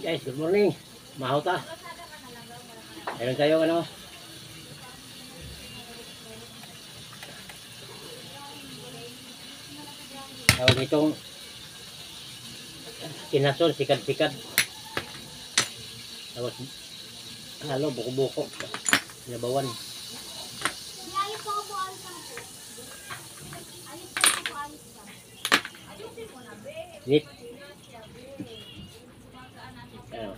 Guys, good morning. Mahaw ta. Meron tayong ano. Tawag itong kinasol, sikat-sikat. Tapos halo, buko-buko. Nabawan. Nit. Ano?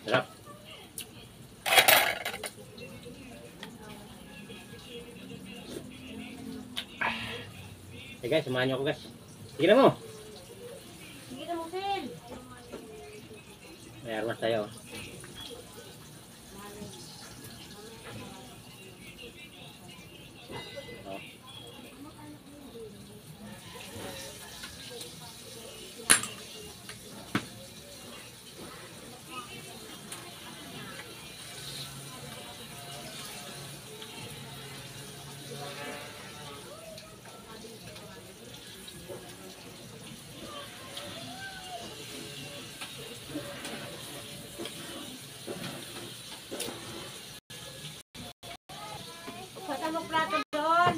Sarap. Hey guys, samahan niyo ako guys. Sige na mo. Sige na mo, Phil. May armas tayo. Oh. Pata mo plato doon.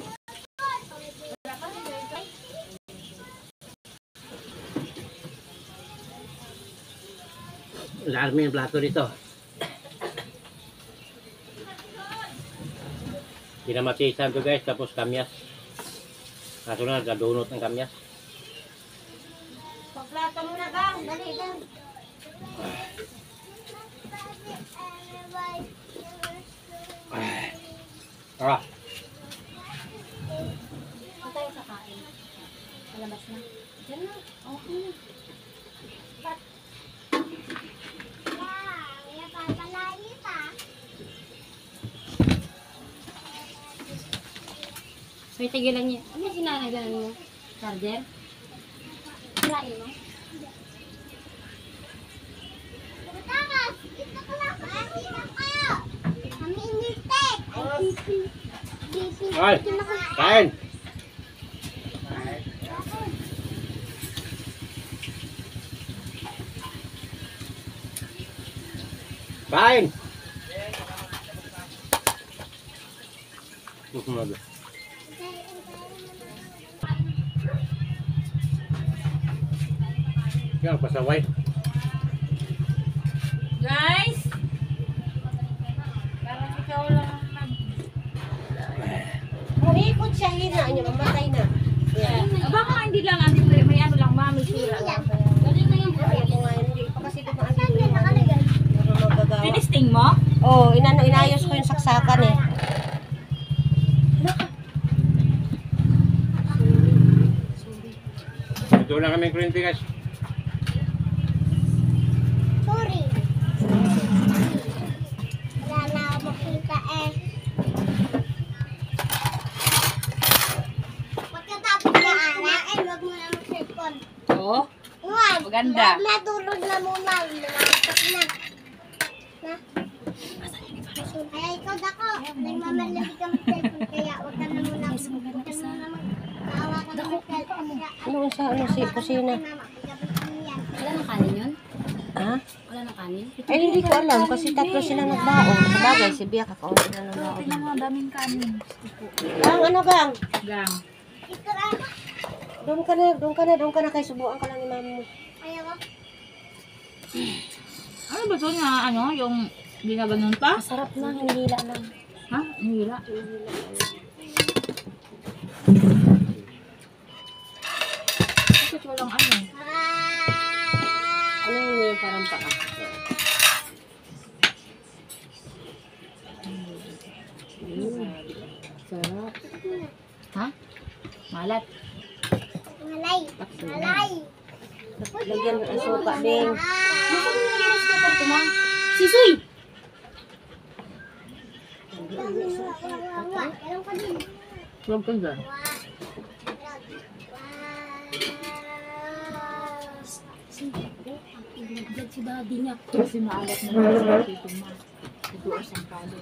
Dami yung plato dito. Pinamatisan to guys, tapos kamyas. Kaso na, nagdunot ng kamyas. Pagplato mo na, gang. Dali, gang. Tara. Saan tayo kakain? Malabas na. Diyan na. Okay na. May tigilan niya. Ano yung sinanagalan mo? Charger? Kirain mo? Takas! Ito ko lang! Mahirap kayo! Kami inistek! Ay, kain! Kain! Yan, pasaway. Guys! Parang ikaw lang nag... Umikot siya, hina niya, mamatay na. Yeah. Baka hindi lang, may ano lang, mami, sira lang. Galing na yung buhay. Ako nga, hindi pa kasi dumaan dito yung nakalagay. Pero magagawa. Tinisting mo? Oo, inayos ko yung saksakan eh. Ito na kami kuryente guys. Sorry. Wala na ako makita eh. Pagkatapos na anain, wag mo na mag-cellphone. Oo. Huwag. Maganda. Matulog na muna. Lumakas na. Na? Kaya ikaw dako. Nagmamalapit ka mag-cellphone. Kaya wag ka na muna. Huwag ka na muna mag-aawa ka na mag-cellphone. Ano sa kusina? Wala nang kanin yun? Ha? Wala nang kanin? Ay, hindi ko alam kasi tatlo sila nagbaon. Sabagay, si Bia kakaunti na nagbaon. Tingnan mo, daming kanin. Gang, ano gang? Gang. Doon ka na kay subuan ka lang ni mama mo. Ayaw ko. Ano ba ito na, ano, yung ginaganon pa? Masarap na, hindi lang. Ha? Ang hila. Bakit walang ano? Ano yun yung parang paa? Sarap. Ha? Malat. Malay. Malay. Lagyan ng asuka, Bing. Sisuy! Alam ko din. Huwag ka dyan. Vlog si daddy niya. Kasi maalat na lang sa tito ma. Ito ang palo.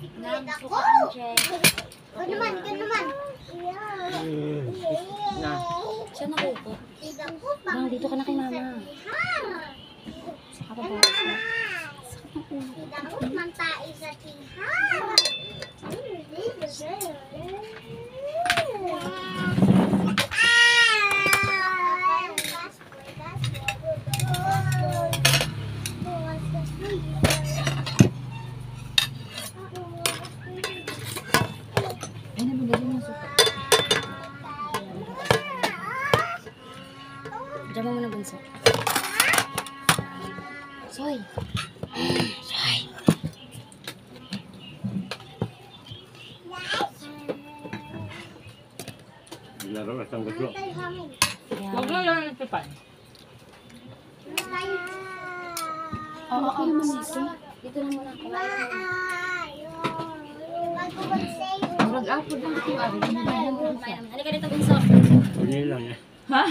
Ako! Ikaw naman, ikaw naman. Na. Siya nakupo. Ako pa. Bang, dito ka na kay mama. Saka pa ba? Ako man tayo sa tihar. Ay, nabigay mo suka. Diyan mo muna bunso. Soy. Soy. Laro na siyang gusto. Huwag lang lang nagpipan. Oo, kayo masisi. Dito na muna ako. Murag apod lang ito yung araw. Nabigyan mo siya. Halika dito, bunso. Binili lang niya. Ha?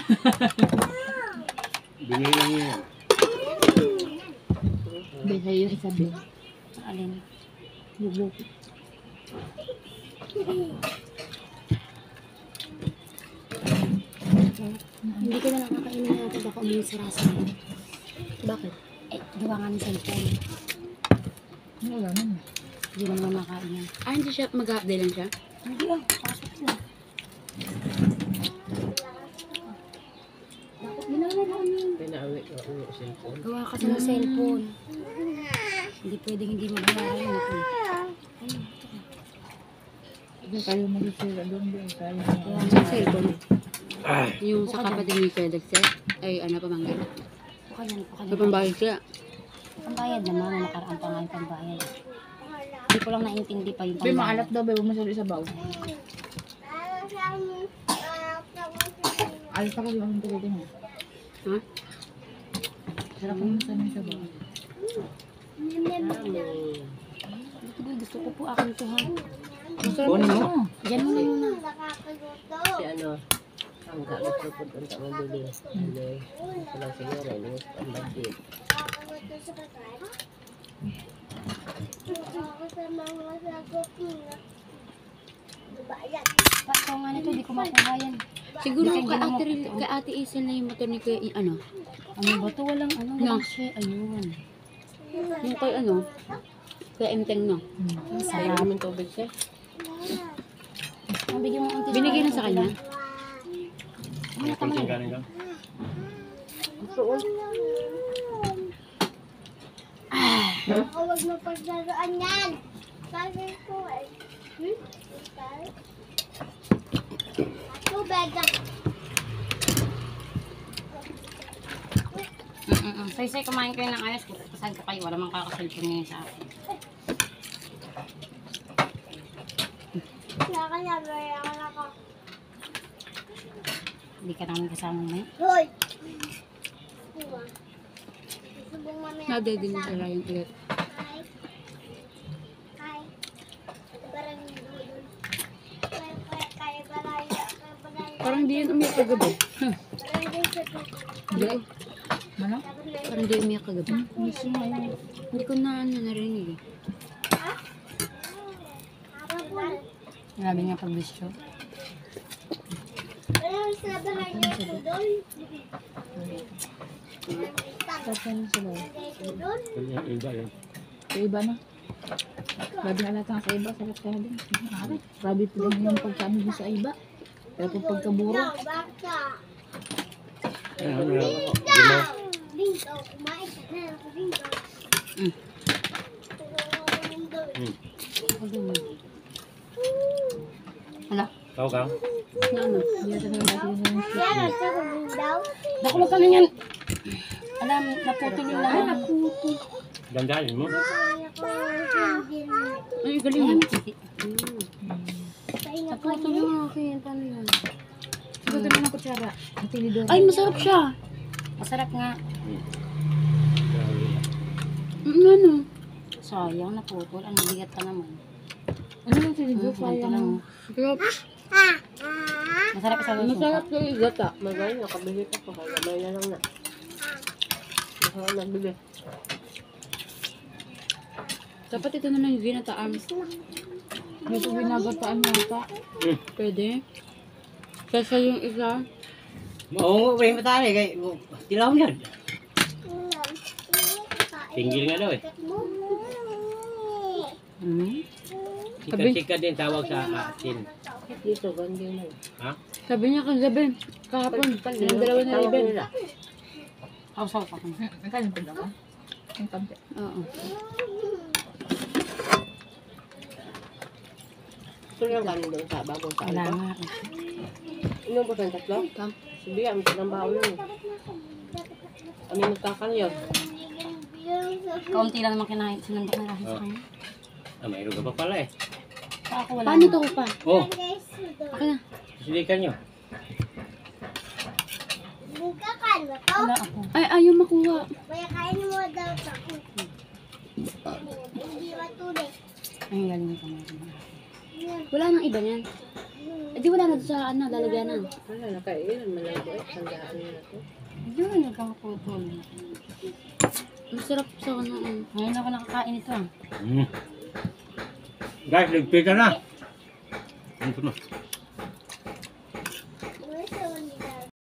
Binili lang niya yan. Bay, sa'yo yung isa, Bay. Alin? Bubuk. Hindi ka na nakakainin natin. Baka umuwi si Rasa. Bakit? Eh, gawa nga ng cellphone. Wala naman. Hindi mo naman makain yan. Ah, hindi siya, mag-update lang siya? Hindi ah, pasok na. Bakit ginagawa yun? Pinawi ko ang cellphone. Gawa kasi ng cellphone. Hindi pwedeng hindi mabayaran yun. Ako. Hindi kayo mag-isira doon, Bay. Kayo Kaya Sa cellphone. Ay. Yung sa kapatid ni Kuya Dexter. Ay, ano, pamangkin. Baka yan, baka May pambayad siya. Ang bayad naman, na nakaraan pa nga yung pambayad. Hindi ko lang naintindi pa yung Bay, pambayad. maalat daw, Bay. Huwag masyado isa baw. Ayos pa kasi yung tulitin mo. Ha? Sarap naman sa mga isa baw. Gusto ko po akin to ha. Kunin mo. Diyan mo na muna. Si ano, ang gamit ko po doon sa mabili. Hindi. Wala siguro, inis ang budget. Pasko nga nito, di ko makuha yan. Siguro Hindi kay ka ate, ginamot. kay ate Isel na yung motor ni Kuya, ano? Ano ba to? Walang ano, No. walang share. Ayun. Yung kay ano? Kay Emteng, no? Ang sarap. Namin tubig siya. Ang bigyan mo ang Binigay na sa kanya? May kunting galing lang. Ako wag mo paglaruan yan. Bagay ko eh. Tubig. Say, kumain kayo ng ayos. Kasal ko kayo. Wala mang kakasalpon ngayon sa akin. Nakalabayan ako. Hindi ka namin kasama may. Hoy! Diba? Subong mamaya. Nadede niya sila yung ulit. Hi. Hi. Barang dudul. Kaya balaya. Parang di yun umiyak kagabi. Barang din sa dudul. Hindi. Ano? Parang di umiyak kagabi. Miss mo ngayon. Hindi ko na ano narinig eh. Grabe nga pag-bisyo. Ano sa barang din sa dudul? Saan sila? Dudul? Iba yun. Sa iba na. Grabe halata sa iba. Sarap ka na din. Grabe po lang yung pagkano din sa iba. Pero kung pagkaburo, Ikaw, baka. Ano, Gino. Bingo. Kumain ka na. Bingo. Mm. Hala. Kau kang? Na ano? hindi natin naman natin yung Kaya nasa daw. Naku, wag ka na yan. Alam, naputol yung naman. Dandanin mo. Ay, galing Ayan, mo. naputol yung akin. Paano yan? Siguro naman ng kutsara. Ang tinidor. Ay, masarap siya. Masarap nga. Ano? Sayang, naputol. Ang bigat pa naman. Ano yung tinidor? Ganito Sayang. lang. Sarap. Masarap sa luso. Masarap yung igata. Magaling, nakabili ka pa. Gamay na lang na. Masarap nagbili. Dapat ito na lang yung ginataan. May ito binagataan yata. Pwede. Kasi yung isa, Oo, may matali. Kaya, tilaw yan. Tinggil nga daw eh. Chika-chika din tawag sa atin. Dito, ganyan mo. Ha? sabi niya kagabi, kahapon, yung dalawa na ribbon. Hausaw pa kami. Ang kanin pa ba? Ang kampi. Oo. Ito lang galing doon sa bagong sa Wala alba. nga. Inom po sa tatlo? Sige, ang ng baon yun. Kami magkakalyo. Kaunti lang naman kinain. Sinambak na kahit sa Oh. kanya. Mayroon ka pa pala eh. Ako wala. Paano to ko pa? Oh, Okay na. silikan nyo. Bungkakan mo to. Wala ako. Ay, ayaw makuha. Kaya kain mo daw sa hindi matulog. Ay, galing ka na. Wala nang iba niyan. Eh, di wala na doon sa ano, lalagyanan. Wala, nakailan malabo eh. Sandaan nyo na to. Yun, nagkakaputol. Masarap sa ano. Ngayon ako nakakain ito ah. Guys, ligpitan na. Ano na?